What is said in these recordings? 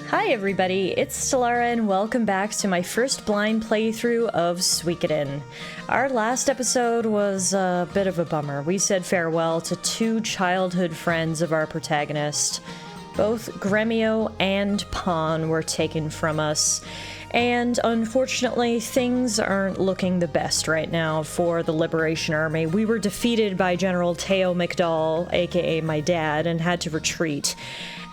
Hi everybody, it's Tallara and welcome back to my first blind playthrough of Suikoden. Our last episode was a bit of a bummer. We said farewell to two childhood friends of our protagonist. Both Gremio and Pawn were taken from us, and unfortunately things aren't looking the best right now for the Liberation Army. We were defeated by General Teo McDohl, aka my dad, and had to retreat.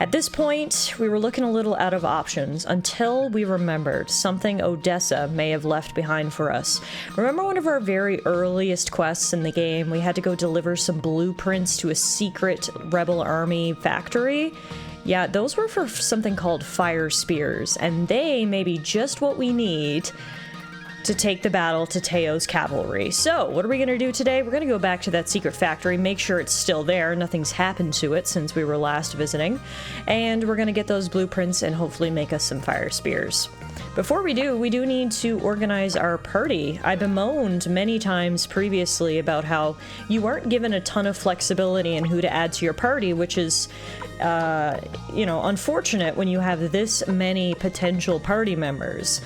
At this point, we were looking a little out of options until we remembered something Odessa may have left behind for us. Remember one of our very earliest quests in the game? We had to go deliver some blueprints to a secret rebel army factory? Yeah, those were for something called fire spears, and they may be just what we need to take the battle to Teo's cavalry. So, what are we gonna do today? We're gonna go back to that secret factory, make sure it's still there, nothing's happened to it since we were last visiting, and we're gonna get those blueprints and hopefully make us some fire spears. Before we do need to organize our party. I bemoaned many times previously about how you aren't given a ton of flexibility in who to add to your party, which is, unfortunate when you have this many potential party members.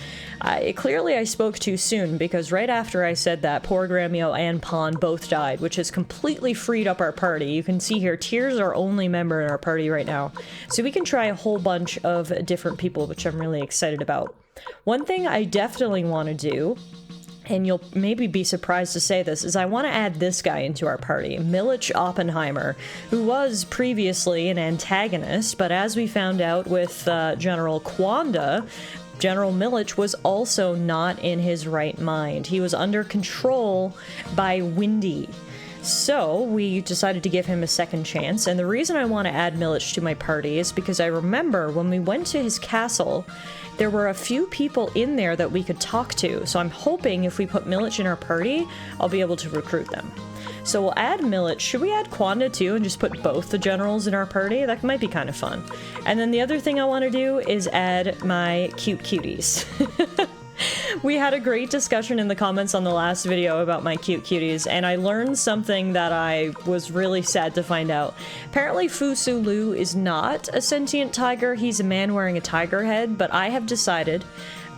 Clearly I spoke too soon, because right after I said that, poor Gremio and Pawn both died, which has completely freed up our party. You can see here, Tyr's our only member in our party right now, so we can try a whole bunch of different people, which I'm really excited about. One thing I definitely want to do, and you'll maybe be surprised to say this, is I want to add this guy into our party, Milich Oppenheimer, who was previously an antagonist, but as we found out with General Kwanda, General Milich was also not in his right mind. He was under control by Windy. So we decided to give him a second chance, and the reason I want to add Milich to my party is because I remember when we went to his castle, there were a few people in there that we could talk to, so I'm hoping if we put Milich in our party, I'll be able to recruit them. So we'll add Milich. Should we add Kwanda too and just put both the generals in our party? That might be kind of fun. And then the other thing I want to do is add my cute cuties. We had a great discussion in the comments on the last video about my cute cuties, and I learned something that I was really sad to find out. Apparently Fusu Lu is not a sentient tiger, he's a man wearing a tiger head, but I have decided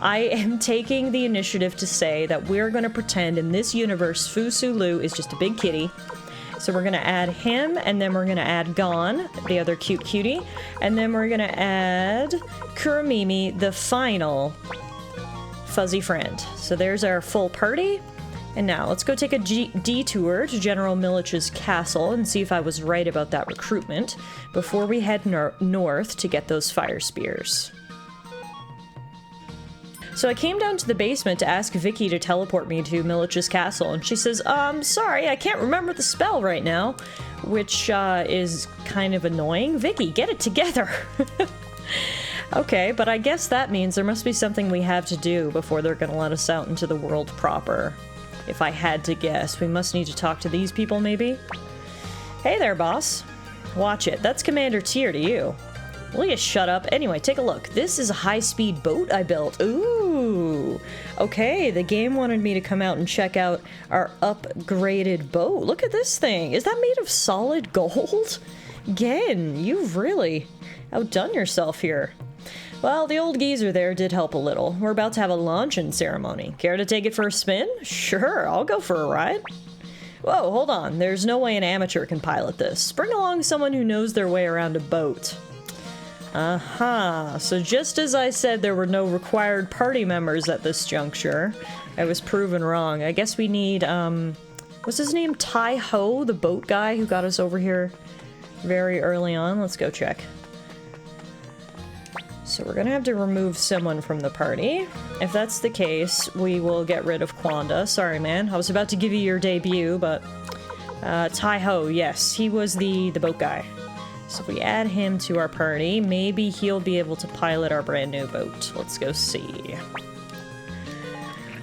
I am taking the initiative to say that we're going to pretend in this universe Fusu Lu is just a big kitty. So we're going to add him, and then we're going to add Gon, the other cute cutie, and then we're going to add Kuramimi, the final fuzzy friend. So there's our full party, and now let's go take a detour to General Milich's castle and see if I was right about that recruitment before we head north to get those fire spears. So I came down to the basement to ask Vicky to teleport me to Milich's castle, and she says, sorry, I can't remember the spell right now, which is kind of annoying. Vicky, get it together! Okay, but I guess that means there must be something we have to do before they're gonna let us out into the world proper. If I had to guess, we must need to talk to these people, maybe? Hey there, boss. Watch it. That's Commander Tyr to you. Will you shut up? Anyway, take a look. This is a high-speed boat I built. Ooh. Okay, the game wanted me to come out and check out our upgraded boat. Look at this thing. Is that made of solid gold? Gen, you've really outdone yourself here. Well, the old geezer there did help a little. We're about to have a launch-in ceremony. Care to take it for a spin? Sure, I'll go for a ride. Whoa, hold on. There's no way an amateur can pilot this. Bring along someone who knows their way around a boat. So just as I said there were no required party members at this juncture, I was proven wrong. I guess we need, what's his name? Tai Ho, the boat guy who got us over here very early on. Let's go check. So we're gonna have to remove someone from the party. If that's the case, we will get rid of Kwanda. Sorry, man. I was about to give you your debut, but... Tai Ho, yes. He was the boat guy. So if we add him to our party, maybe he'll be able to pilot our brand new boat. Let's go see.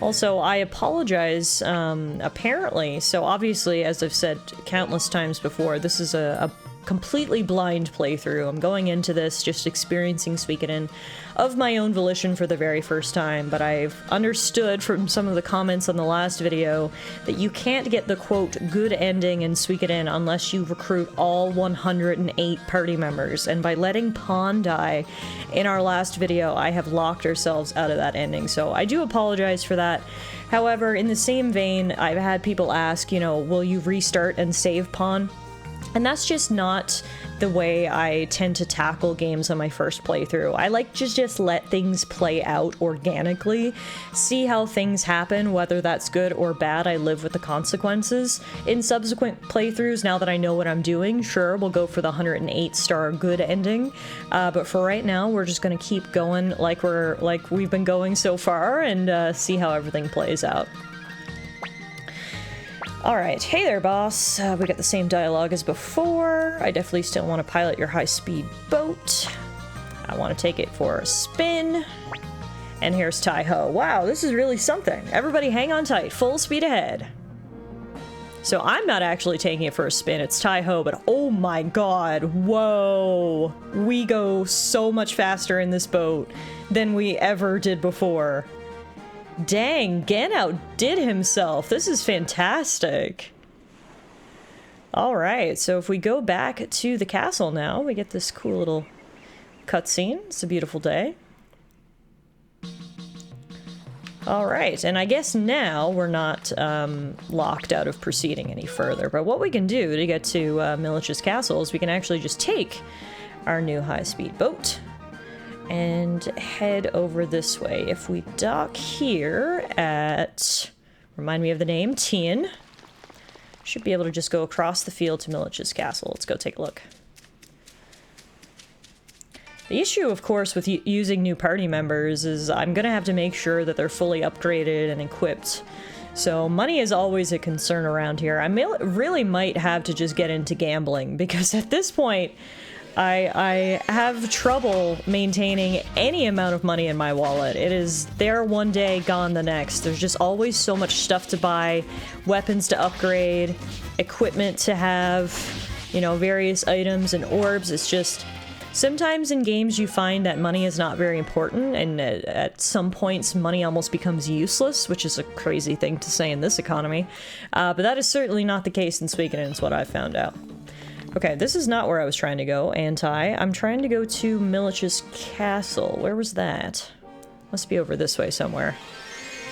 Also, I apologize, apparently, so obviously, as I've said countless times before, this is a completely blind playthrough. I'm going into this just experiencing Suikoden of my own volition for the very first time, but I've understood from some of the comments on the last video that you can't get the quote good ending in Suikoden unless you recruit all 108 party members, and by letting Pawn die in our last video, I have locked ourselves out of that ending, so I do apologize for that. However, in the same vein, I've had people ask, you know, will you restart and save Pawn? And that's just not the way I tend to tackle games on my first playthrough. I like to just let things play out organically, see how things happen, whether that's good or bad. I live with the consequences. In subsequent playthroughs, now that I know what I'm doing, sure, we'll go for the 108-star good ending. But for right now, we're just gonna keep going like we've been going so far and see how everything plays out. Alright, hey there, boss. We got the same dialogue as before. I definitely still want to pilot your high-speed boat. I want to take it for a spin. And here's Tai-Ho. Wow, this is really something. Everybody hang on tight. Full speed ahead. So I'm not actually taking it for a spin. It's Tai-Ho, but oh my god. Whoa. We go so much faster in this boat than we ever did before. Dang, Gen outdid himself. This is fantastic. Alright, so if we go back to the castle now, we get this cool little cutscene. It's a beautiful day. Alright, and I guess now we're not locked out of proceeding any further, but what we can do to get to Milich's castle is we can actually just take our new high-speed boat and head over this way. If we dock here at, remind me of the name, Tien, should be able to just go across the field to Milich's castle. Let's go take a look. The issue, of course, with using new party members is I'm gonna have to make sure that they're fully upgraded and equipped. So money is always a concern around here. I really might have to just get into gambling, because at this point, I have trouble maintaining any amount of money in my wallet. It is there one day, gone the next. There's just always so much stuff to buy, weapons to upgrade, equipment to have, you know, various items and orbs. It's just, sometimes in games you find that money is not very important, and at some points money almost becomes useless, which is a crazy thing to say in this economy. But that is certainly not the case in Suikoden, is what I found out. Okay, this is not where I was trying to go, I'm trying to go to Milich's castle. Where was that? Must be over this way somewhere.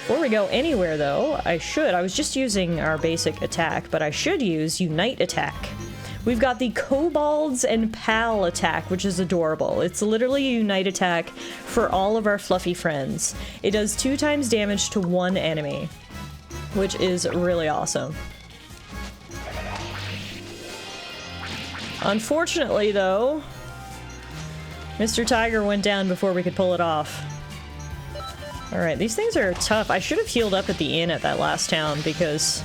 Before we go anywhere, though, I was just using our basic attack, but I should use Unite Attack. We've got the Kobolds and Pal attack, which is adorable. It's literally a Unite Attack for all of our fluffy friends. It does 2 times damage to 1 enemy, which is really awesome. Unfortunately, though, Mr. Tiger went down before we could pull it off. Alright, these things are tough. I should have healed up at the inn at that last town, because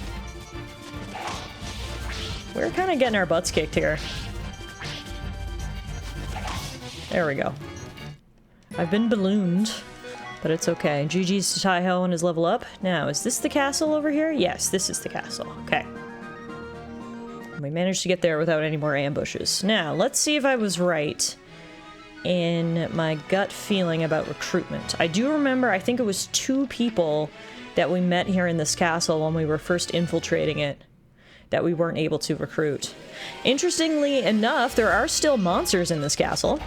we're kind of getting our butts kicked here. There we go. I've been ballooned, but it's okay. GG's to Tai-Ho on his level up. Now, is this the castle over here? Yes, this is the castle. Okay. We managed to get there without any more ambushes. Now, let's see if I was right in my gut feeling about recruitment. I do remember, I think it was 2 people that we met here in this castle when we were first infiltrating it that we weren't able to recruit. Interestingly enough, there are still monsters in this castle.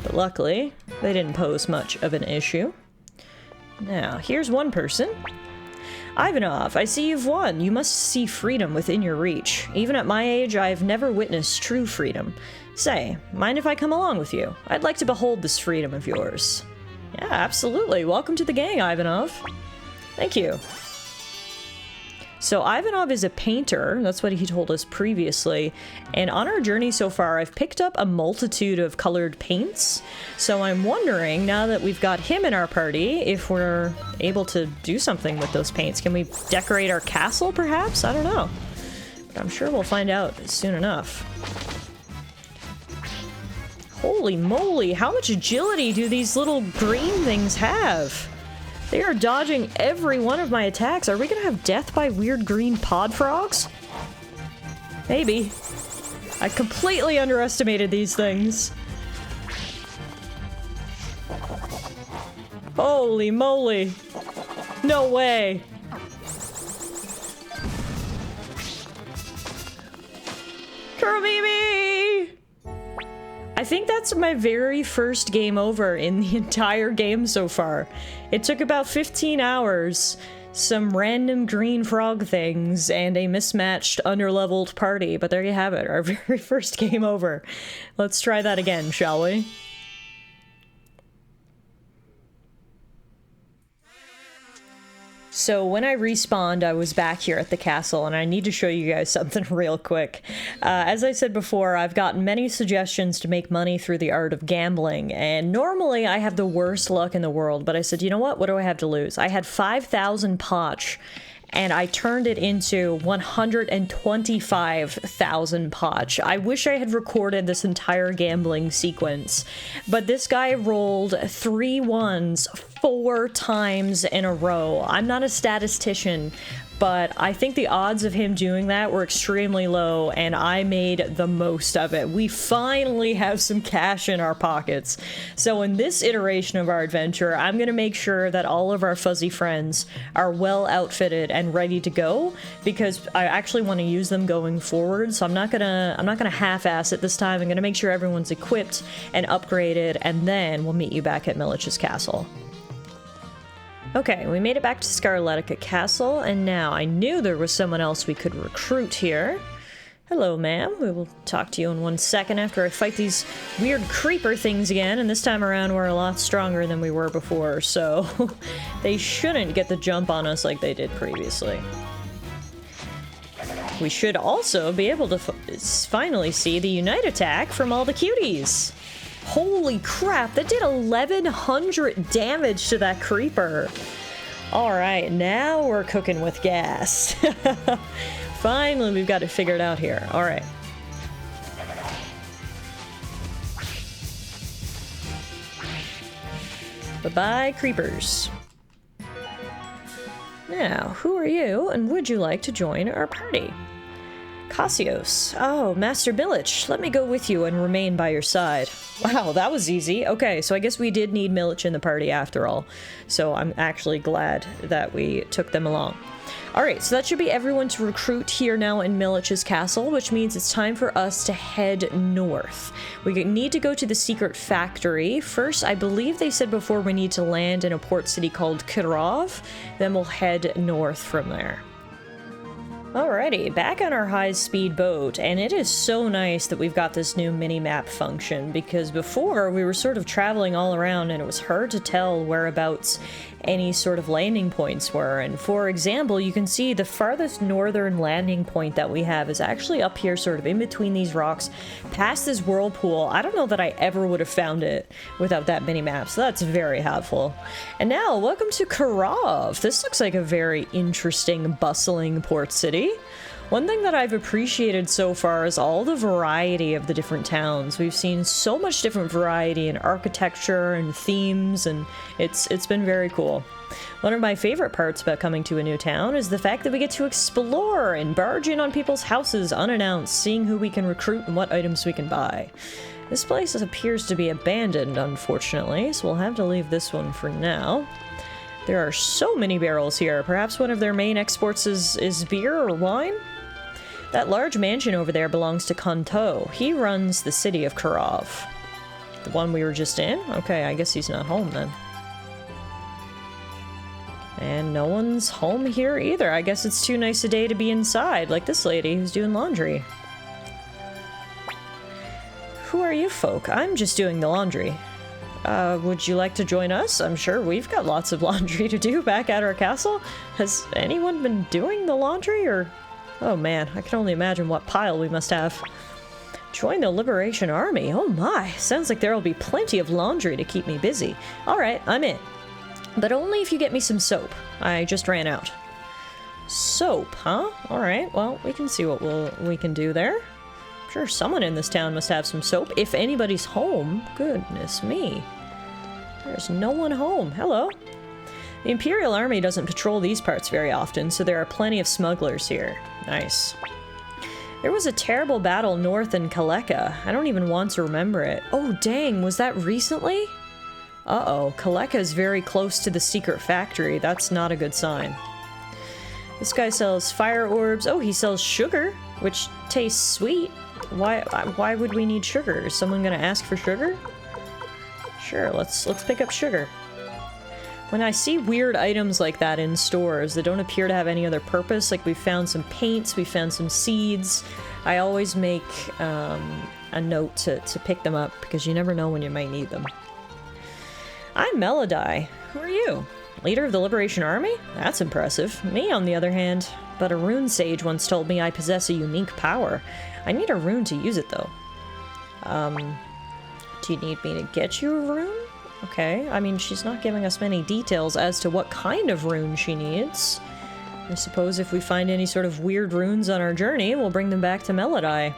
But luckily, they didn't pose much of an issue. Now, here's one person. Ivanov, I see you've won. You must see freedom within your reach. Even at my age, I have never witnessed true freedom. Say, mind if I come along with you? I'd like to behold this freedom of yours. Yeah, absolutely. Welcome to the gang, Ivanov. Thank you. So Ivanov is a painter, that's what he told us previously, and on our journey so far I've picked up a multitude of colored paints, so I'm wondering, now that we've got him in our party, if we're able to do something with those paints. Can we decorate our castle, perhaps? I don't know. But I'm sure we'll find out soon enough. Holy moly, how much agility do these little green things have? They are dodging every one of my attacks. Are we gonna have death by weird green pod frogs? Maybe. I completely underestimated these things. Holy moly. No way. Kuromimi! I think that's my very first game over in the entire game so far. It took about 15 hours, some random green frog things, and a mismatched, underleveled party, but there you have it, our very first game over. Let's try that again, shall we? So when I respawned, I was back here at the castle, and I need to show you guys something real quick. As I said before, I've gotten many suggestions to make money through the art of gambling, and normally I have the worst luck in the world, but I said, you know what do I have to lose? I had 5,000 potch, and I turned it into 125,000 potch. I wish I had recorded this entire gambling sequence, but this guy rolled 3 ones 4 times in a row. I'm not a statistician, but I think the odds of him doing that were extremely low, and I made the most of it. We finally have some cash in our pockets. So in this iteration of our adventure, I'm gonna make sure that all of our fuzzy friends are well outfitted and ready to go, because I actually want to use them going forward. So I'm not gonna half-ass it this time. I'm gonna make sure everyone's equipped and upgraded, and then we'll meet you back at Milich's castle. Okay, we made it back to Scarletica Castle, and now I knew there was someone else we could recruit here. Hello, ma'am. We will talk to you in 1 second after I fight these weird creeper things again, and this time around we're a lot stronger than we were before, so they shouldn't get the jump on us like they did previously. We should also be able to finally see the Unite attack from all the cuties. Holy crap, that did 1,100 damage to that creeper. Alright, now we're cooking with gas. Finally, we've got it figured out here. Alright. Bye-bye, creepers. Now, who are you, and would you like to join our party? Cassios. Oh, Master Milich, let me go with you and remain by your side. Wow, that was easy. Okay, so I guess we did need Milich in the party after all. So I'm actually glad that we took them along. Alright, so that should be everyone to recruit here now in Milich's castle, which means it's time for us to head north. We need to go to the secret factory. First, I believe they said before we need to land in a port city called Kirov, then we'll head north from there. Alrighty, back on our high-speed boat, and it is so nice that we've got this new mini-map function, because before we were sort of traveling all around and it was hard to tell whereabouts any sort of landing points were. And for example, you can see the farthest northern landing point that we have is actually up here, sort of in between these rocks, past this whirlpool. I don't know that I ever would have found it without that mini-map, so that's very helpful. And now, welcome to Kirov. This looks like a very interesting, bustling port city. One thing that I've appreciated so far is all the variety of the different towns. We've seen so much different variety in architecture and themes, and it's been very cool. One of my favorite parts about coming to a new town is the fact that we get to explore and barge in on people's houses unannounced, seeing who we can recruit and what items we can buy. This place appears to be abandoned, unfortunately, so we'll have to leave this one for now. There are so many barrels here. Perhaps one of their main exports is beer or wine? That large mansion over there belongs to Kanto. He runs the city of Kirov. The one we were just in? Okay, I guess he's not home then. And no one's home here either. I guess it's too nice a day to be inside, like this lady who's doing laundry. Who are you folk? I'm just doing the laundry. Would you like to join us? I'm sure we've got lots of laundry to do back at our castle. Has anyone been doing the laundry, or... Oh man, I can only imagine what pile we must have. Join the Liberation Army. Oh my, sounds like there'll be plenty of laundry to keep me busy. Alright, I'm in. But only if you get me some soap. I just ran out. Soap, huh? Alright, well, we can see what we can do there. I'm sure someone in this town must have some soap. If anybody's home. Goodness me. There's no one home. Hello. The Imperial Army doesn't patrol these parts very often, so there are plenty of smugglers here. Nice. There was a terrible battle north in Kaleka. I don't even want to remember it. Oh, dang, was that recently? Uh-oh, Kaleka is very close to the secret factory. That's not a good sign. This guy sells fire orbs. Oh, he sells sugar, which tastes sweet. Why would we need sugar? Is someone gonna ask for sugar? Sure, let's pick up sugar. When I see weird items like that in stores that don't appear to have any other purpose, like we found some paints, we found some seeds, I always make a note to pick them up because you never know when you might need them. I'm Melody. Who are you? Leader of the Liberation Army? That's impressive. Me, on the other hand. But a rune sage once told me I possess a unique power. I need a rune to use it, though. Do you need me to get you a rune? Okay, I mean, she's not giving us many details as to what kind of rune she needs. I suppose if we find any sort of weird runes on our journey, we'll bring them back to Melody.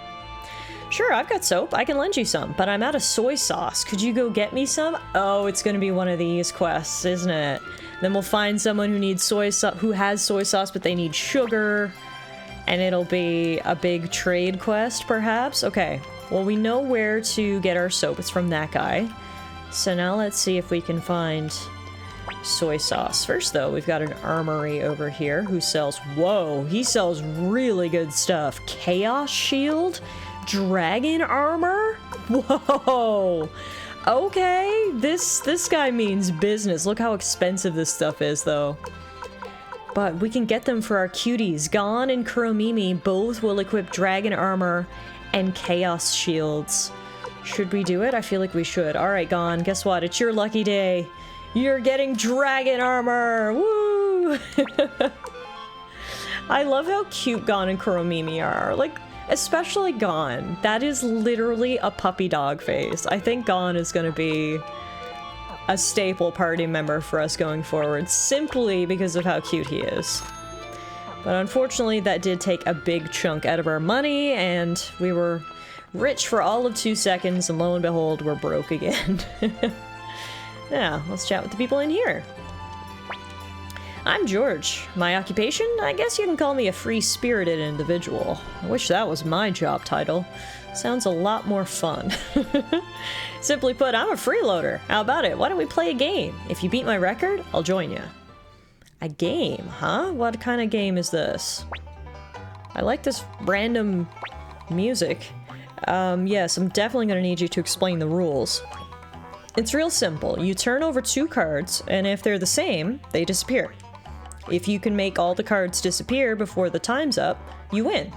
Sure, I've got soap. I can lend you some, but I'm out of soy sauce. Could you go get me some? Oh, it's gonna be one of these quests, isn't it? Then we'll find someone who needs who has soy sauce, but they need sugar, and it'll be a big trade quest, perhaps? Okay, well, we know where to get our soap. It's from that guy. So now let's see if we can find soy sauce. First, though, we've got an armory over here who sells... Whoa, he sells really good stuff. Chaos Shield? Dragon armor? Whoa! Okay, this guy means business. Look how expensive this stuff is, though. But we can get them for our cuties. Gon and Kuromimi both will equip dragon armor and chaos shields. Should we do it? I feel like we should. Alright, Gon, guess what? It's your lucky day. You're getting dragon armor! Woo! I love how cute Gon and Kuromimi are. Like, especially Gon. That is literally a puppy dog face. I think Gon is gonna be a staple party member for us going forward, simply because of how cute he is. But unfortunately, that did take a big chunk out of our money, and we were rich for all of 2 seconds, and lo and behold, we're broke again. Now, let's chat with the people in here. I'm George. My occupation? I guess you can call me a free-spirited individual. I wish that was my job title. Sounds a lot more fun. Simply put, I'm a freeloader. How about it? Why don't we play a game? If you beat my record, I'll join you. A game, huh? What kind of game is this? I like this random music. Yes, I'm definitely gonna need you to explain the rules. It's real simple. You turn over 2 cards, and if they're the same, they disappear. If you can make all the cards disappear before the time's up, you win.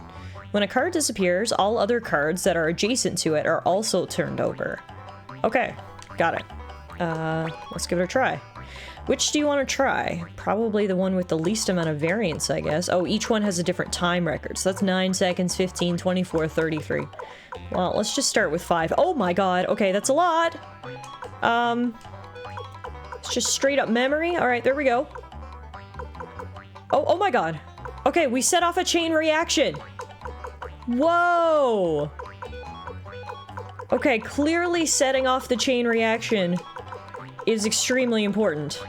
When a card disappears, all other cards that are adjacent to it are also turned over. Okay, got it. Let's give it a try. Which do you want to try? Probably the one with the least amount of variance, I guess. Oh, each one has a different time record. So that's 9 seconds, 15, 24, 33. Well, let's just start with 5. Oh my god, okay, that's a lot! It's just straight up memory. Alright, there we go. Oh my god. Okay, we set off a chain reaction! Whoa! Okay, clearly setting off the chain reaction is extremely important.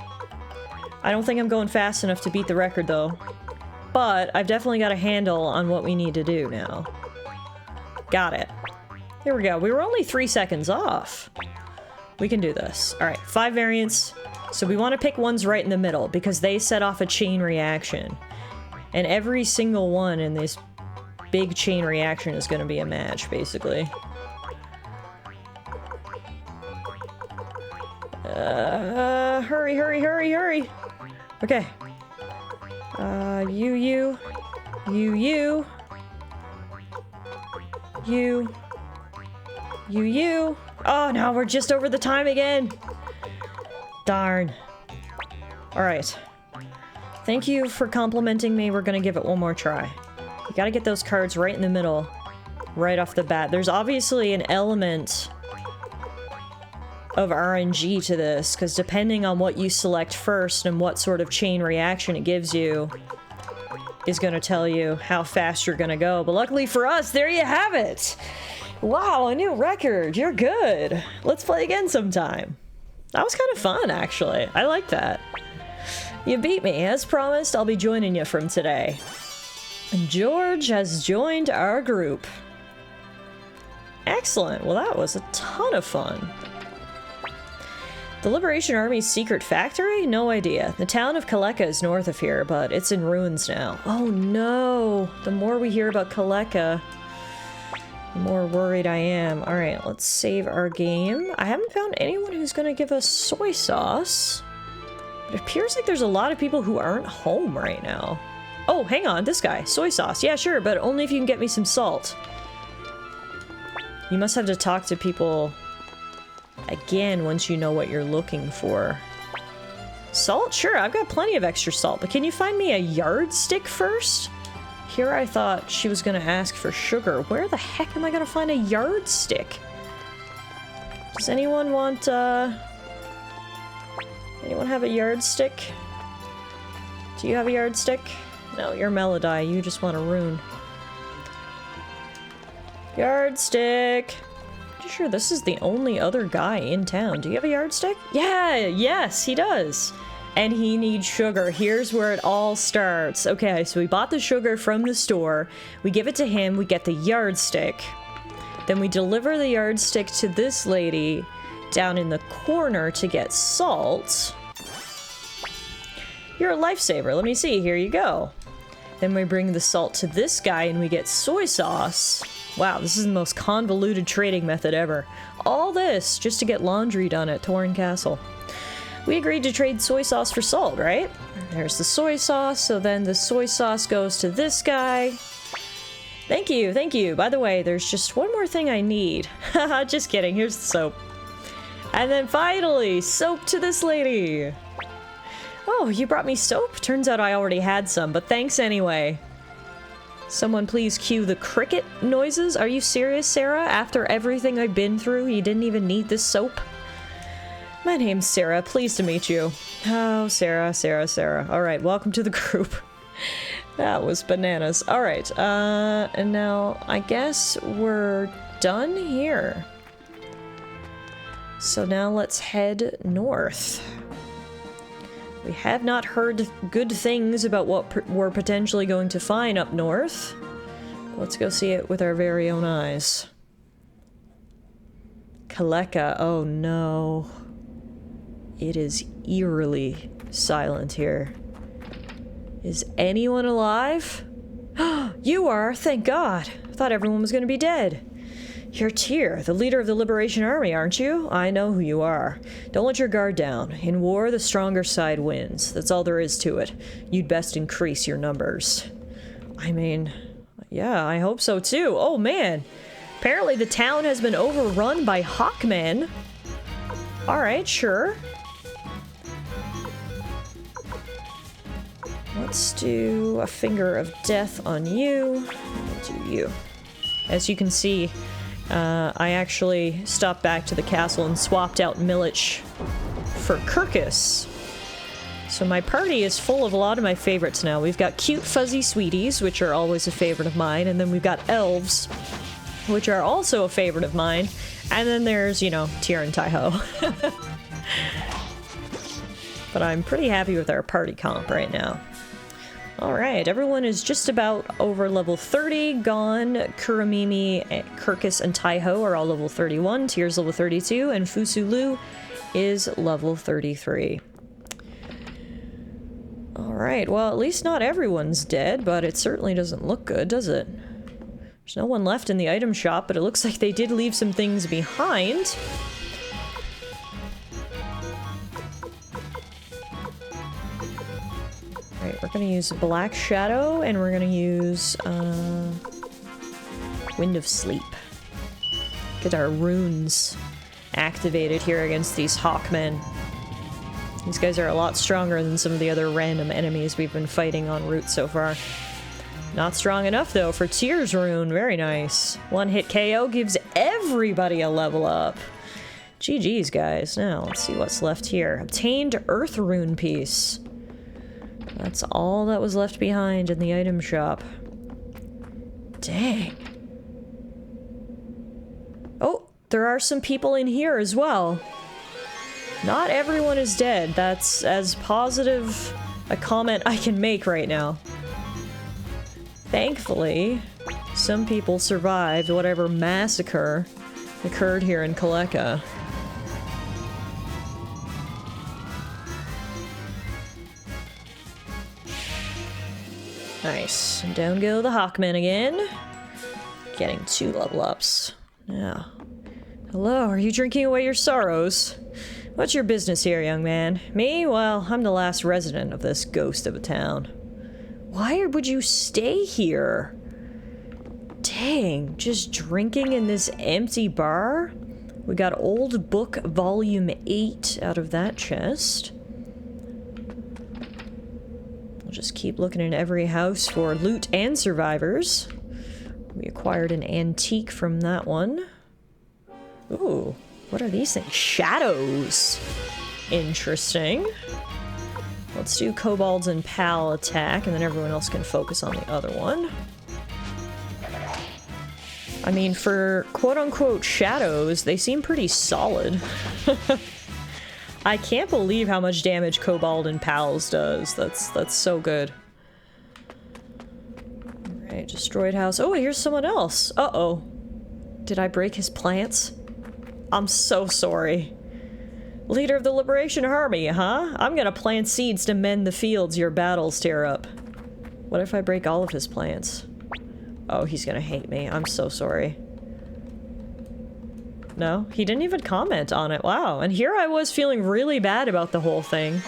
I don't think I'm going fast enough to beat the record, though. But I've definitely got a handle on what we need to do now. Got it. There we go. We were only 3 seconds off. We can do this. Alright, 5 variants. So we want to pick ones right in the middle, because they set off a chain reaction. And every single one in this big chain reaction is going to be a match, basically. Hurry, hurry, hurry, hurry! Okay. You. Oh no, we're just over the time again! Darn. Alright. Thank you for complimenting me. We're gonna give it one more try. You gotta get those cards right in the middle, right off the bat. There's obviously an element of RNG to this, because depending on what you select first and what sort of chain reaction it gives you is gonna tell you how fast you're gonna go. But luckily for us, there you have it! Wow, a new record! You're good! Let's play again sometime. That was kind of fun, actually. I like that. You beat me. As promised, I'll be joining you from today. George has joined our group. Excellent. Well, that was a ton of fun. The Liberation Army's secret factory? No idea. The town of Kaleka is north of here, but it's in ruins now. Oh no! The more we hear about Kaleka, the more worried I am. Alright, let's save our game. I haven't found anyone who's gonna give us soy sauce. It appears like there's a lot of people who aren't home right now. Oh, hang on, this guy. Soy sauce. Yeah, sure, but only if you can get me some salt. You must have to talk to people again once you know what you're looking for. Salt? Sure, I've got plenty of extra salt, but can you find me a yardstick first? Here I thought she was gonna ask for sugar. Where the heck am I gonna find a yardstick? Does anyone want, anyone have a yardstick? Do you have a yardstick? No, you're Melody. You just want a rune. Yardstick! Pretty sure this is the only other guy in town. Do you have a yardstick? Yeah! Yes, he does! And he needs sugar. Here's where it all starts. Okay, so we bought the sugar from the store. We give it to him. We get the yardstick. Then we deliver the yardstick to this lady down in the corner to get salt. You're a lifesaver. Let me see. Here you go. Then we bring the salt to this guy and we get soy sauce. Wow, this is the most convoluted trading method ever. All this just to get laundry done at Torn Castle. We agreed to trade soy sauce for salt, right? There's the soy sauce, so then the soy sauce goes to this guy. Thank you, thank you. By the way, there's just one more thing I need. Haha, just kidding, here's the soap. And then finally, soap to this lady. Oh, you brought me soap? Turns out I already had some, but thanks anyway. Someone please cue the cricket noises. Are you serious, Sarah? After everything I've been through, you didn't even need this soap? My name's Sarah. Pleased to meet you. Oh, Sarah, Sarah, Sarah. Alright, welcome to the group. That was bananas. Alright, and now I guess we're done here. So now let's head north. We have not heard good things about what we're potentially going to find up north. Let's go see it with our very own eyes. Kaleka, oh no. It is eerily silent here. Is anyone alive? You are, thank God. I thought everyone was going to be dead. You're Tyr, the leader of the Liberation Army, aren't you? I know who you are. Don't let your guard down. In war, the stronger side wins. That's all there is to it. You'd best increase your numbers. I mean, yeah, I hope so too. Oh man! Apparently the town has been overrun by hawkmen. Alright, sure. Let's do a finger of death on you. We'll do you. As you can see, I actually stopped back to the castle and swapped out Milich for Kirkus. So my party is full of a lot of my favorites now. We've got cute fuzzy sweeties, which are always a favorite of mine, and then we've got elves, which are also a favorite of mine, and then there's, you know, Tyr and Taiho. But I'm pretty happy with our party comp right now. Alright, everyone is just about over level 30. Gon, Kuramimi, Kirkus, and Taiho are all level 31. Tyr's level 32, and Fusulu is level 33. Alright, well, at least not everyone's dead, but it certainly doesn't look good, does it? There's no one left in the item shop, but it looks like they did leave some things behind. Alright, we're gonna use Black Shadow, and we're gonna use, Wind of Sleep. Get our runes activated here against these hawkmen. These guys are a lot stronger than some of the other random enemies we've been fighting en route so far. Not strong enough, though, for Tyr's rune. Very nice. One hit KO gives everybody a level up. GG's, guys. Now, let's see what's left here. Obtained Earth Rune Piece. That's all that was left behind in the item shop. Dang. Oh, there are some people in here as well. Not everyone is dead. That's as positive a comment I can make right now. Thankfully, some people survived whatever massacre occurred here in Kaleka. Nice. And down go the Hawkmen again. Getting 2 level ups. Yeah. Hello, are you drinking away your sorrows? What's your business here, young man? Me? Well, I'm the last resident of this ghost of a town. Why would you stay here? Dang, just drinking in this empty bar? We got Old Book Volume 8 out of that chest. We'll just keep looking in every house for loot and survivors. We acquired an antique from that one. Ooh, what are these things? Shadows! Interesting. Let's do kobolds and pal attack, and then everyone else can focus on the other one. I mean, for quote-unquote shadows, they seem pretty solid. I can't believe how much damage kobold and pals does. That's so good. Alright, destroyed house. Oh, here's someone else. Uh-oh. Did I break his plants? I'm so sorry. Leader of the Liberation Army, huh? I'm gonna plant seeds to mend the fields your battles tear up. What if I break all of his plants? Oh, he's gonna hate me. I'm so sorry. No, he didn't even comment on it. Wow. And here I was feeling really bad about the whole thing.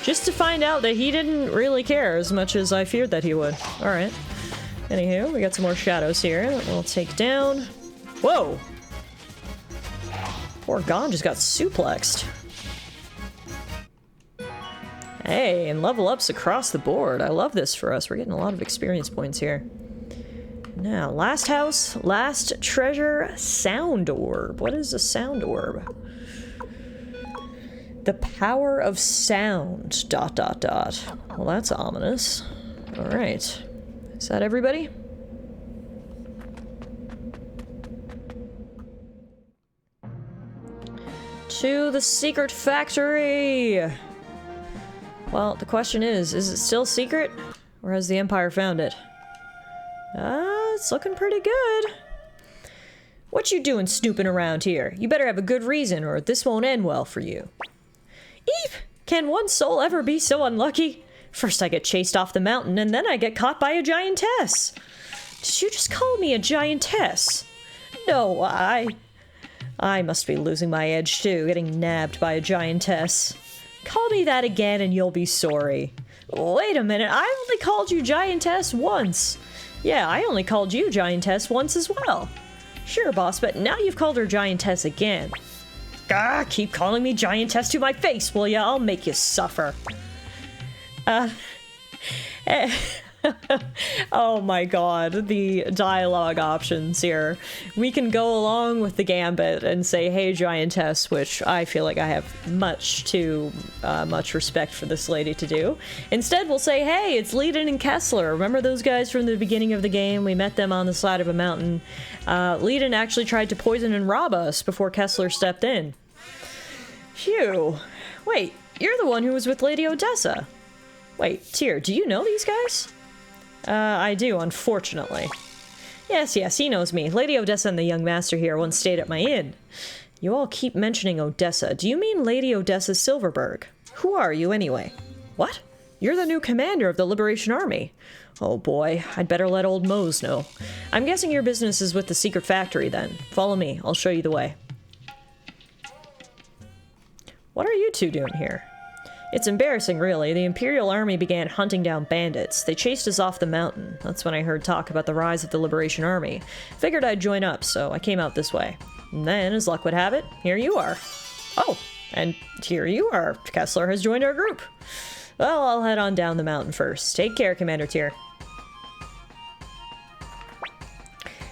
Just to find out that he didn't really care as much as I feared that he would. Alright. Anywho, we got some more shadows here that we'll take down. Whoa! Poor Gon just got suplexed. Hey, and level ups across the board. I love this for us. We're getting a lot of experience points here. Now, last house, last treasure, sound orb. What is a sound orb? The power of sound, ... Well, that's ominous. Alright. Is that everybody? To the secret factory! Well, the question is it still secret? Or has the Empire found it? It's looking pretty good. What you doing snooping around here? You better have a good reason or this won't end well for you. Eep! Can one soul ever be so unlucky? First I get chased off the mountain and then I get caught by a giantess. Did you just call me a giantess? No, I must be losing my edge too, getting nabbed by a giantess. Call me that again and you'll be sorry. Wait a minute, I only called you giantess once. Yeah, I only called you giantess once as well. Sure, boss, but now you've called her giantess again. Ah, keep calling me giantess to my face, will ya? I'll make you suffer. Oh my god, the dialogue options here. We can go along with the gambit and say, hey, giantess, which I feel like I have much too much respect for this lady to do. Instead, we'll say, hey, it's Leiden and Kessler. Remember those guys from the beginning of the game? We met them on the side of a mountain. Leiden actually tried to poison and rob us before Kessler stepped in. Phew. Wait, you're the one who was with Lady Odessa. Wait, Tyr, do you know these guys? I do, unfortunately. Yes, he knows me. Lady Odessa and the young master here once stayed at my inn. You all keep mentioning Odessa. Do you mean Lady Odessa Silverberg? Who are you, anyway? What? You're the new commander of the Liberation Army. Oh boy, I'd better let old Mose know. I'm guessing your business is with the secret factory, then. Follow me, I'll show you the way. What are you two doing here? It's embarrassing, really. The Imperial Army began hunting down bandits. They chased us off the mountain. That's when I heard talk about the rise of the Liberation Army. Figured I'd join up, so I came out this way. And then, as luck would have it, here you are. Oh, and here you are. Kessler has joined our group. Well, I'll head on down the mountain first. Take care, Commander Tyr.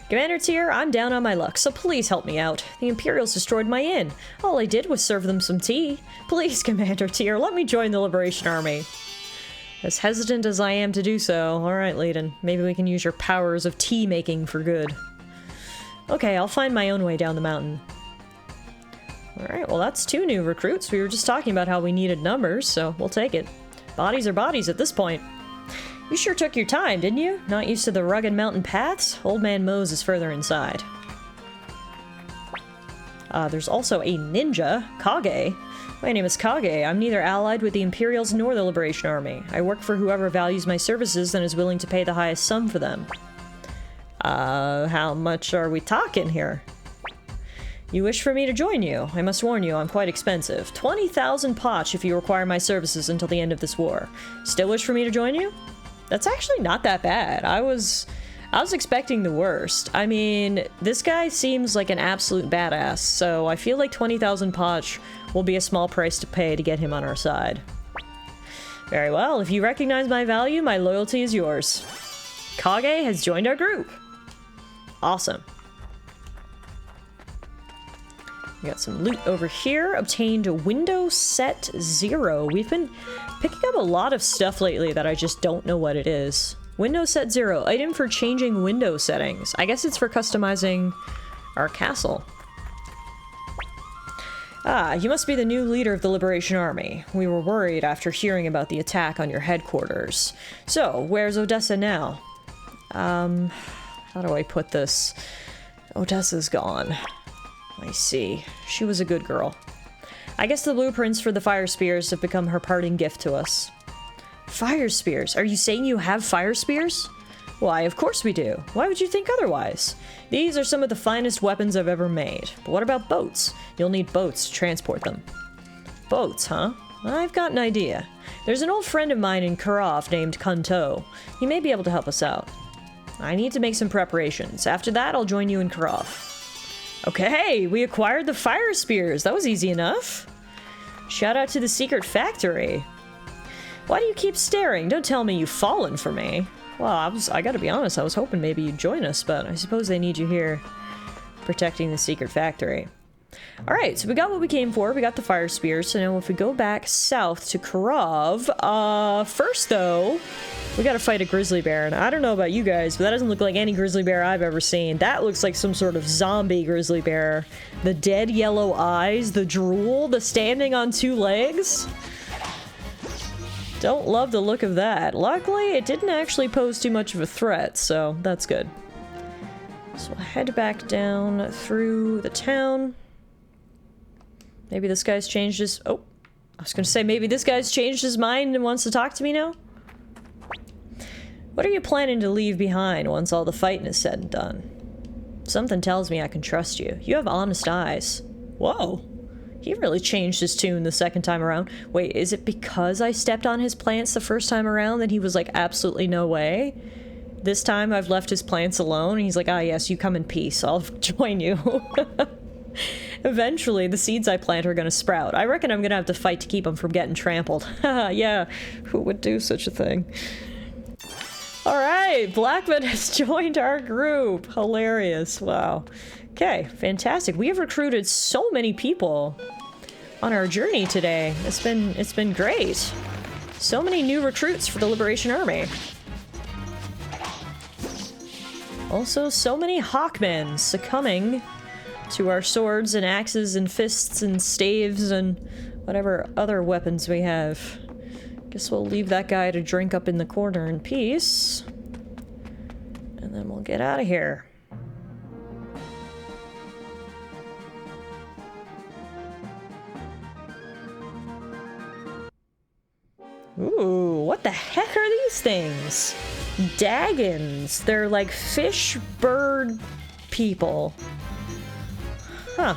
Commander Tyr, I'm down on my luck, so please help me out. The Imperials destroyed my inn. All I did was serve them some tea. Please, Commander Tyr, let me join the Liberation Army. As hesitant as I am to do so. Alright, Leiden. Maybe we can use your powers of tea making for good. Okay, I'll find my own way down the mountain. Alright, well that's 2 new recruits. We were just talking about how we needed numbers, so we'll take it. Bodies are bodies at this point. You sure took your time, didn't you? Not used to the rugged mountain paths? Old Man Mose is further inside. There's also a ninja, Kage. My name is Kage. I'm neither allied with the Imperials nor the Liberation Army. I work for whoever values my services and is willing to pay the highest sum for them. How much are we talking here? You wish for me to join you. I must warn you, I'm quite expensive. 20,000 potch if you require my services until the end of this war. Still wish for me to join you? That's actually not that bad. I was expecting the worst. I mean, this guy seems like an absolute badass, so I feel like 20,000 potch will be a small price to pay to get him on our side. Very well, if you recognize my value, my loyalty is yours. Kage has joined our group. Awesome. We got some loot over here. Obtained a window set 0. We've been picking up a lot of stuff lately that I just don't know what it is. Window set 0. Item for changing window settings. I guess it's for customizing our castle. Ah, you must be the new leader of the Liberation Army. We were worried after hearing about the attack on your headquarters. So, where's Odessa now? How do I put this? Odessa's gone. I see. She was a good girl. I guess the blueprints for the fire spears have become her parting gift to us. Fire spears? Are you saying you have fire spears? Why, of course we do. Why would you think otherwise? These are some of the finest weapons I've ever made. But what about boats? You'll need boats to transport them. Boats, huh? I've got an idea. There's an old friend of mine in Kirov named Kanto. He may be able to help us out. I need to make some preparations. After that, I'll join you in Kirov. Okay, we acquired the fire spears. That was easy enough. Shout out to the secret factory. Why do you keep staring? Don't tell me you've fallen for me. Well, I gotta be honest, I was hoping maybe you'd join us, but I suppose they need you here protecting the secret factory. Alright, so we got what we came for. We got the fire spears. So now if we go back south to Kirov, first though, we gotta fight a grizzly bear. And I don't know about you guys, but that doesn't look like any grizzly bear I've ever seen. That looks like some sort of zombie grizzly bear. The dead yellow eyes, the drool, the standing on 2 legs. Don't love the look of that. Luckily, it didn't actually pose too much of a threat, so that's good. So we'll head back down through the town. Maybe this guy's changed his... Oh, I was gonna say maybe this guy's changed his mind and wants to talk to me now? What are you planning to leave behind once all the fighting is said and done? Something tells me I can trust you. You have honest eyes. Whoa. He really changed his tune the second time around. Wait, is it because I stepped on his plants the first time around that he was like, absolutely no way? This time I've left his plants alone and he's like, ah yes, you come in peace. I'll join you. Eventually, the seeds I plant are gonna sprout. I reckon I'm gonna have to fight to keep them from getting trampled. Haha, yeah, who would do such a thing? Alright, Blackman has joined our group. Hilarious, wow. Okay, fantastic. We have recruited so many people on our journey today. It's been great. So many new recruits for the Liberation Army. Also, so many hawkmen succumbing to our swords and axes and fists and staves and whatever other weapons we have. Guess we'll leave that guy to drink up in the corner in peace. And then we'll get out of here. Ooh, what the heck are these things? Daggons. They're like fish bird people. Huh.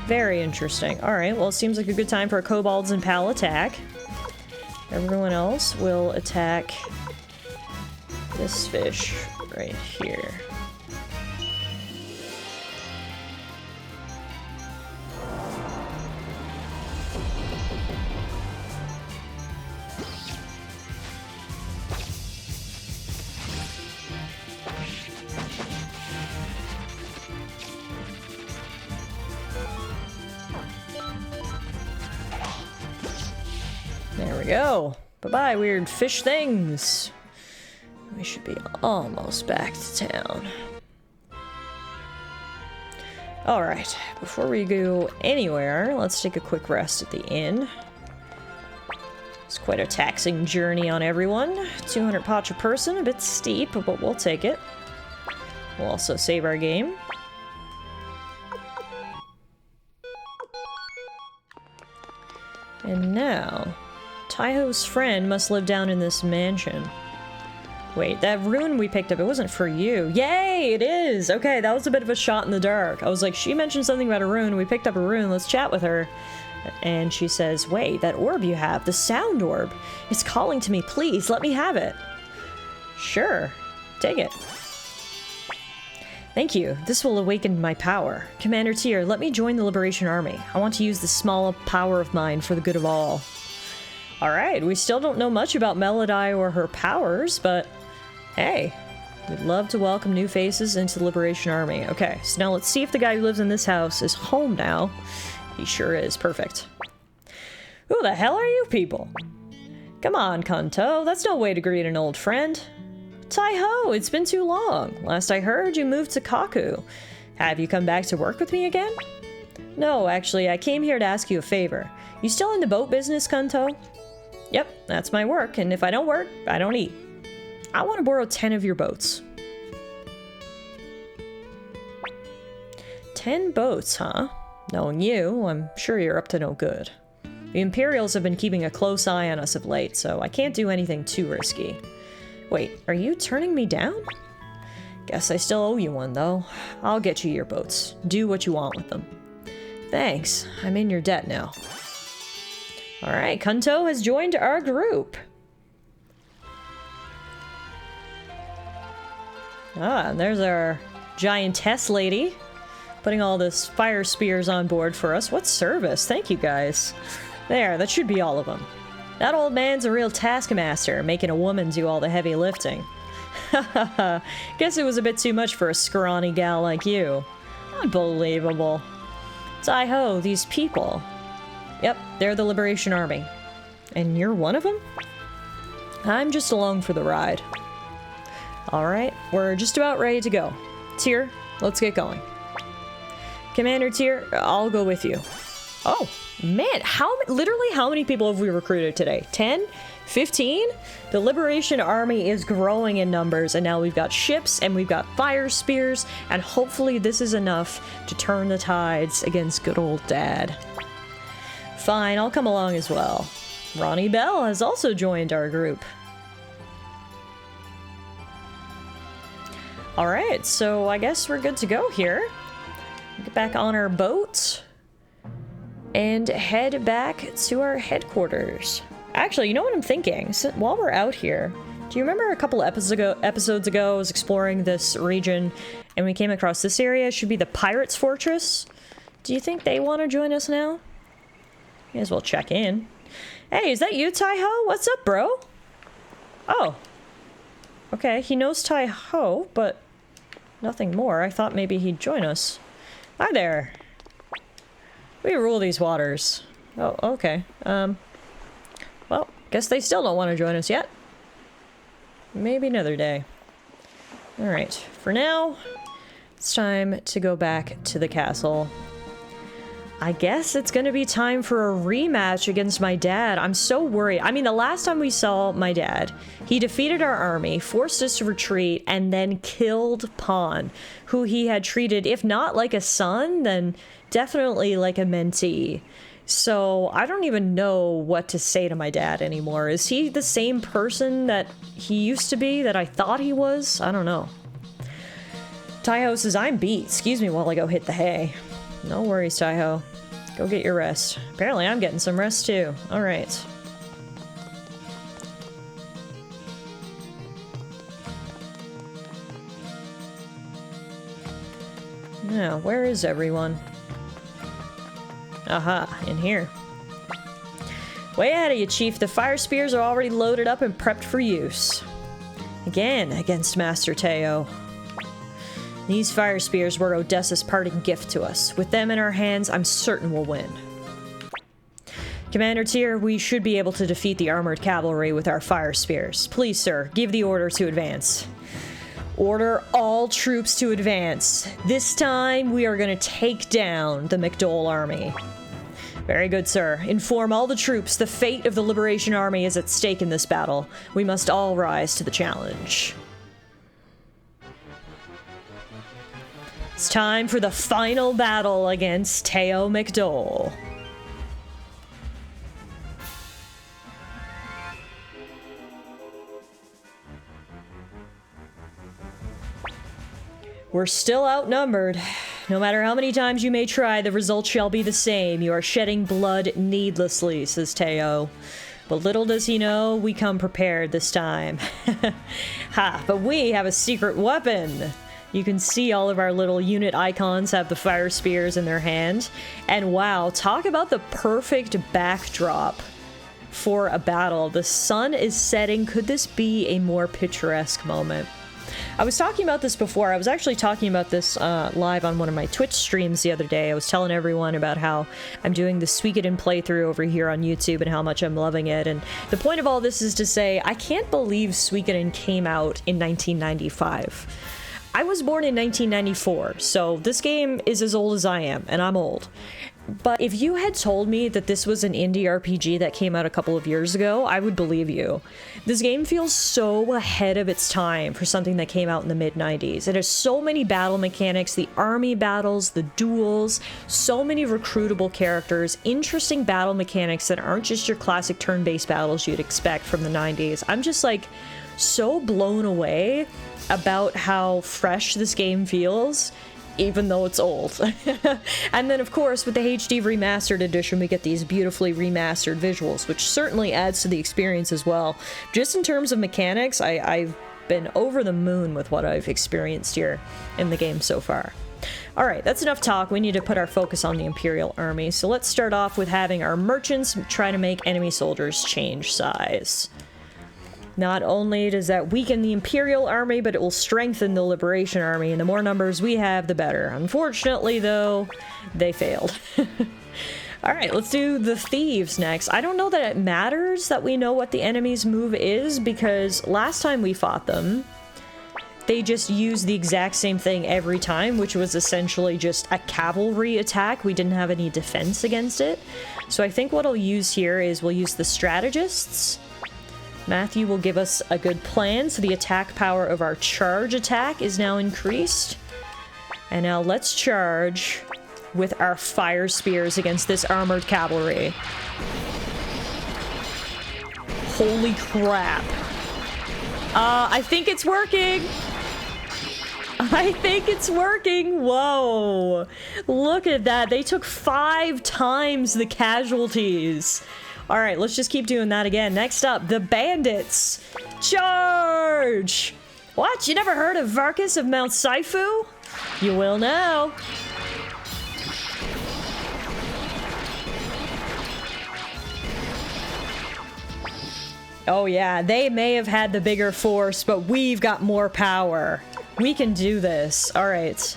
Very interesting. Alright, well it seems like a good time for a kobolds and pal attack. Everyone else will attack this fish right here. There we go. Bye-bye, weird fish things. We should be almost back to town. Alright, before we go anywhere, let's take a quick rest at the inn. It's quite a taxing journey on everyone. 200 potch a person, a bit steep, but we'll take it. We'll also save our game. And now, Taiho's friend must live down in this mansion. Wait, that rune we picked up, it wasn't for you. Yay, it is! Okay, that was a bit of a shot in the dark. I was like, she mentioned something about a rune, we picked up a rune, let's chat with her. And she says, wait, that orb you have, the sound orb, it's calling to me, please, let me have it. Sure, take it. Thank you, this will awaken my power. Commander Tyr, let me join the Liberation Army. I want to use this small power of mine for the good of all. Alright, we still don't know much about Melody or her powers, but hey, we'd love to welcome new faces into the Liberation Army. Okay, so now let's see if the guy who lives in this house is home now. He sure is. Perfect. Who the hell are you people? Come on, Kanto. That's no way to greet an old friend. Taiho, it's been too long. Last I heard, you moved to Kaku. Have you come back to work with me again? No, actually, I came here to ask you a favor. You still in the boat business, Kanto? Yep, that's my work, and if I don't work, I don't eat. I want to borrow 10 of your boats. 10 boats, huh? Knowing you, I'm sure you're up to no good. The Imperials have been keeping a close eye on us of late, so I can't do anything too risky. Wait, are you turning me down? Guess I still owe you one, though. I'll get you your boats. Do what you want with them. Thanks. I'm in your debt now. Alright, Kanto has joined our group. Ah, and there's our giantess lady. Putting all this fire spears on board for us. What service? Thank you, guys. There, that should be all of them. That old man's a real taskmaster, making a woman do all the heavy lifting. Hahaha, guess it was a bit too much for a scrawny gal like you. Unbelievable. Taiho, these people. Yep, they're the Liberation Army. And you're one of them? I'm just along for the ride. Alright, we're just about ready to go. Tyr, let's get going. Commander Tyr, I'll go with you. Oh, man, literally how many people have we recruited today? 10? 15? The Liberation Army is growing in numbers, and now we've got ships, and we've got fire spears, and hopefully this is enough to turn the tides against good old Dad. Fine, I'll come along as well. Ronnie Bell has also joined our group. Alright, so I guess we're good to go here. Get back on our boat and head back to our headquarters. Actually, you know what I'm thinking? So, while we're out here, do you remember a couple episodes ago I was exploring this region and we came across this area? It should be the Pirates Fortress. Do you think they want to join us now? May as well check in. Hey, is that you, Taiho? What's up, bro? Oh. Okay, he knows Taiho, but nothing more. I thought maybe he'd join us. Hi there. We rule these waters. Oh, okay. Well, guess they still don't want to join us yet. Maybe another day. Alright, for now, it's time to go back to the castle. I guess it's gonna be time for a rematch against my dad. I'm so worried. I mean, the last time we saw my dad, he defeated our army, forced us to retreat, and then killed Pawn, who he had treated, if not like a son, then definitely like a mentee. So I don't even know what to say to my dad anymore. Is he the same person that he used to be, that I thought he was? I don't know. Taiho says, I'm beat. Excuse me while I go hit the hay. No worries, Taiho. Go get your rest. Apparently I'm getting some rest too. Alright. Now, where is everyone? Aha, in here. Way ahead of you, Chief. The fire spears are already loaded up and prepped for use. Again, against Master Teo. These fire spears were Odessa's parting gift to us. With them in our hands, I'm certain we'll win. Commander Tyr, we should be able to defeat the armored cavalry with our fire spears. Please, sir, give the order to advance. Order all troops to advance. This time, we are going to take down the McDohl army. Very good, sir. Inform all the troops the fate of the Liberation Army is at stake in this battle. We must all rise to the challenge. It's time for the final battle against Teo McDohl. We're still outnumbered. No matter how many times you may try, the result shall be the same. You are shedding blood needlessly, says Teo. But little does he know, we come prepared this time. Ha, but we have a secret weapon. You can see all of our little unit icons have the fire spears in their hand. And wow, talk about the perfect backdrop for a battle. The sun is setting. Could this be a more picturesque moment? I was talking about this before. I was actually talking about this live on one of my Twitch streams the other day. I was telling everyone about how I'm doing the Suikoden playthrough over here on YouTube and how much I'm loving it. And the point of all this is to say, I can't believe Suikoden came out in 1995. I was born in 1994, so this game is as old as I am, and I'm old. But if you had told me that this was an indie RPG that came out a couple of years ago, I would believe you. This game feels so ahead of its time for something that came out in the mid-90s. It has so many battle mechanics, the army battles, the duels, so many recruitable characters, interesting battle mechanics that aren't just your classic turn-based battles you'd expect from the 90s. I'm just like so blown away about how fresh this game feels, even though it's old. And then, of course, with the HD Remastered Edition, we get these beautifully remastered visuals, which certainly adds to the experience as well. Just in terms of mechanics, I've been over the moon with what I've experienced here in the game so far. Alright, that's enough talk. We need to put our focus on the Imperial Army. So let's start off with having our merchants try to make enemy soldiers change size. Not only does that weaken the Imperial Army, but it will strengthen the Liberation Army, and the more numbers we have, the better. Unfortunately, though, they failed. Alright, let's do the Thieves next. I don't know that it matters that we know what the enemy's move is, because last time we fought them, they just used the exact same thing every time, which was essentially just a cavalry attack. We didn't have any defense against it. So I think what I'll use here is we'll use the strategists. Matthew will give us a good plan, so the attack power of our charge attack is now increased. And now let's charge with our fire spears against this armored cavalry. Holy crap. I think it's working! I think it's working! Whoa! Look at that, they took 5 times the casualties! Alright, let's just keep doing that again. Next up, the bandits! Charge! What? You never heard of Varkas of Mount Saifu? You will now. Oh yeah, they may have had the bigger force, but we've got more power. We can do this. Alright.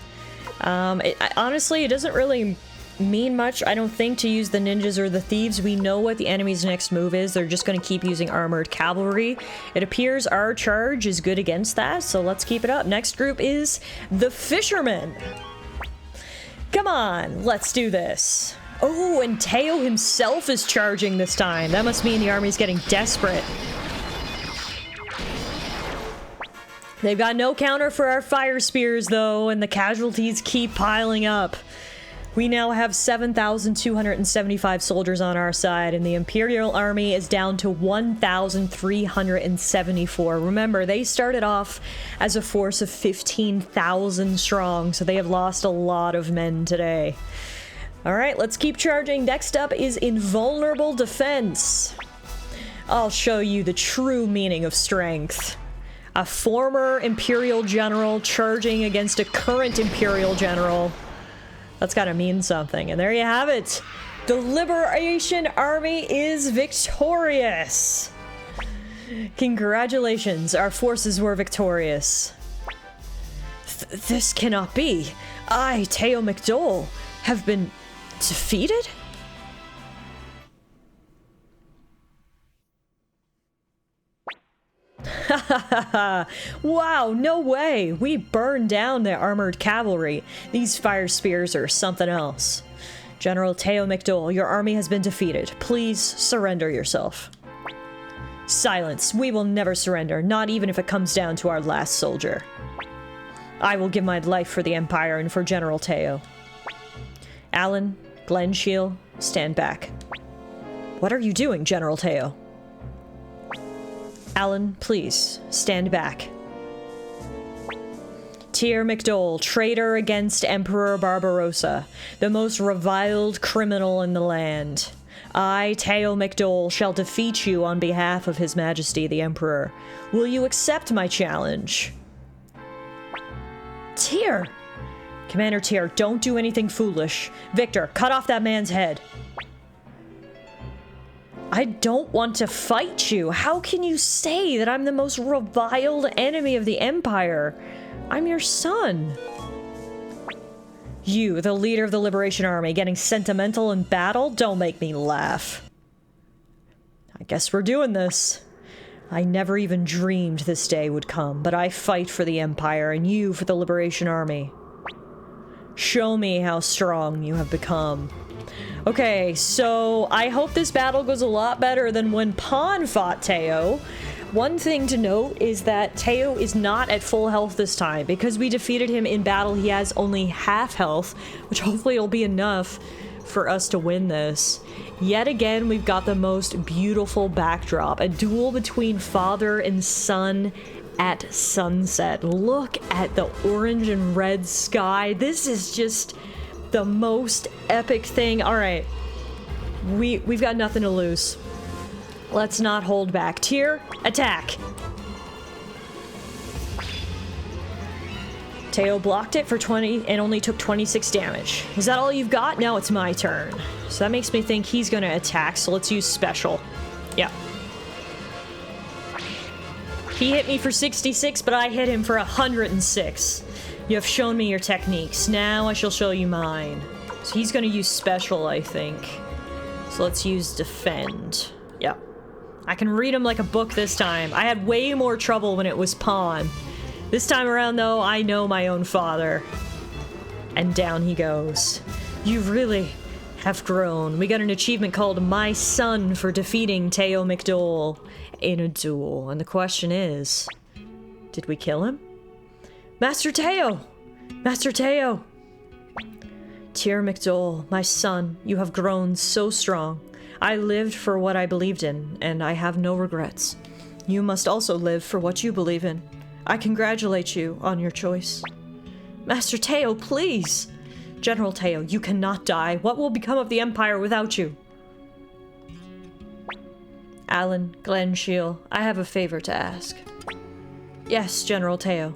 Honestly, it doesn't really mean much, I don't think, to use the ninjas or the thieves. We know what the enemy's next move is. They're just going to keep using armored cavalry. It appears our charge is good against that, so let's keep it up. Next group is the fishermen. Come on, let's do this. Oh, and Teo himself is charging this time. That must mean the army's getting desperate. They've got no counter for our fire spears, though, and the casualties keep piling up. We now have 7,275 soldiers on our side, and the Imperial Army is down to 1,374. Remember, they started off as a force of 15,000 strong, so they have lost a lot of men today. Alright, let's keep charging. Next up is Invulnerable Defense. I'll show you the true meaning of strength. A former Imperial General charging against a current Imperial General. That's gotta mean something. And there you have it. The Liberation Army is victorious. Congratulations, our forces were victorious. This cannot be. I, Teo McDohl, have been defeated? Wow, no way! We burned down the armored cavalry. These fire spears are something else. General Teo McDohl, your army has been defeated. Please surrender yourself. Silence. We will never surrender, not even if it comes down to our last soldier. I will give my life for the Empire and for General Teo. Alan, Glenshiel, stand back. What are you doing, General Teo? Alan, please, stand back. Teo McDohl, traitor against Emperor Barbarossa, the most reviled criminal in the land. I, Teo McDohl, shall defeat you on behalf of His Majesty the Emperor. Will you accept my challenge? Tyr! Commander Tyr, don't do anything foolish. Victor, cut off that man's head. I don't want to fight you. How can you say that I'm the most reviled enemy of the Empire? I'm your son. You, the leader of the Liberation Army, getting sentimental in battle? Don't make me laugh. I guess we're doing this. I never even dreamed this day would come, but I fight for the Empire and you for the Liberation Army. Show me how strong you have become. Okay, so I hope this battle goes a lot better than when Pan fought Teo. One thing to note is that Teo is not at full health this time. Because we defeated him in battle, he has only half health, which hopefully will be enough for us to win this. Yet again, we've got the most beautiful backdrop. A duel between father and son at sunset. Look at the orange and red sky. This is just the most epic thing. All right, we've got nothing to lose. Let's not hold back. Tyr, attack. Teo blocked it for 20 and only took 26 damage. Is that all you've got? Now it's my turn. So that makes me think he's gonna attack, so let's use special. Yeah. He hit me for 66, but I hit him for 106. You have shown me your techniques. Now I shall show you mine. So he's gonna use special, I think. So let's use defend. Yeah. I can read him like a book this time. I had way more trouble when it was Pawn. This time around, though, I know my own father. And down he goes. You really have grown. We got an achievement called My Son for defeating Teo McDohl in a duel. And the question is, did we kill him? Master Teo! Master Teo! Teo McDohl, my son, you have grown so strong. I lived for what I believed in, and I have no regrets. You must also live for what you believe in. I congratulate you on your choice. Master Teo, please! General Teo, you cannot die. What will become of the Empire without you? Alan, Glenshiel, I have a favor to ask. Yes, General Teo.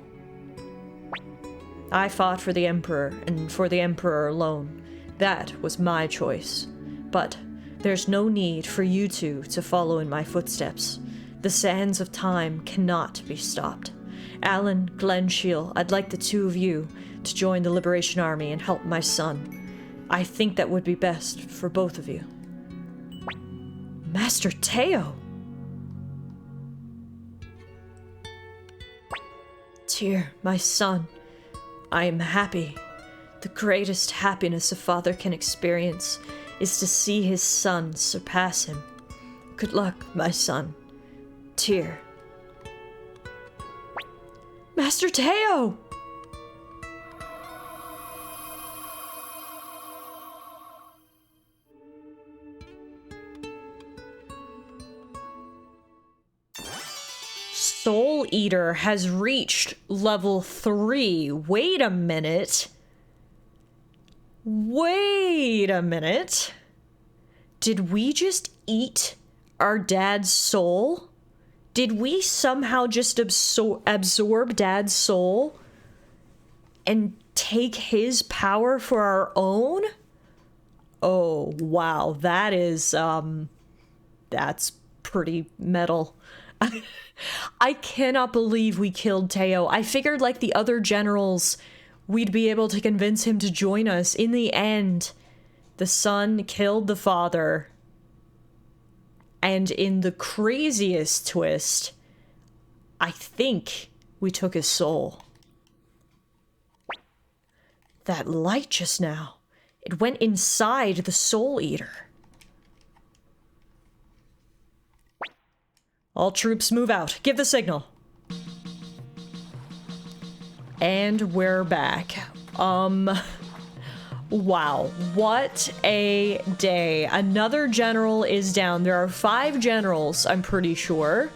I fought for the Emperor, and for the Emperor alone. That was my choice. But there's no need for you two to follow in my footsteps. The sands of time cannot be stopped. Alan, Glenshiel, I'd like the two of you to join the Liberation Army and help my son. I think that would be best for both of you. Master Teo! Tyr, my son, I am happy. The greatest happiness a father can experience is to see his son surpass him. Good luck, my son. Tyr. Master Teo! Soul Eater has reached level 3. Wait a minute. Wait a minute. Did we just eat our dad's soul? Did we somehow just absorb dad's soul and take his power for our own? Oh, wow. That is, that's pretty metal. I cannot believe we killed Teo. I figured like the other generals, we'd be able to convince him to join us. In the end, the son killed the father. And in the craziest twist, I think we took his soul. That light just now, It went inside the Soul Eater. All troops move out. Give the signal. And we're back. Wow, what a day. Another general is down. There are 5 generals, I'm pretty sure.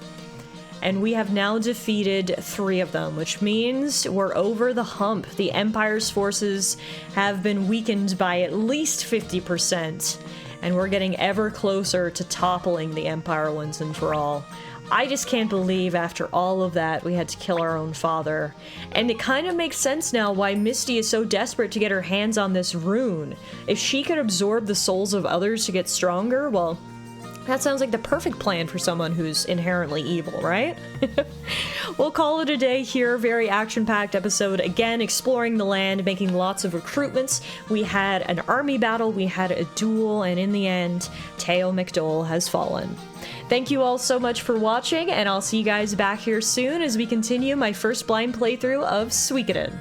And we have now defeated 3 of them, which means we're over the hump. The Empire's forces have been weakened by at least 50%, and we're getting ever closer to toppling the Empire once and for all. I just can't believe after all of that we had to kill our own father. And it kind of makes sense now why Misty is so desperate to get her hands on this rune. If she could absorb the souls of others to get stronger, well, that sounds like the perfect plan for someone who's inherently evil, right? We'll call it a day here. Very action-packed episode. Again, exploring the land, making lots of recruitments. We had an army battle, we had a duel, and in the end, Teo McDohl has fallen. Thank you all so much for watching, and I'll see you guys back here soon as we continue my first blind playthrough of Suikoden.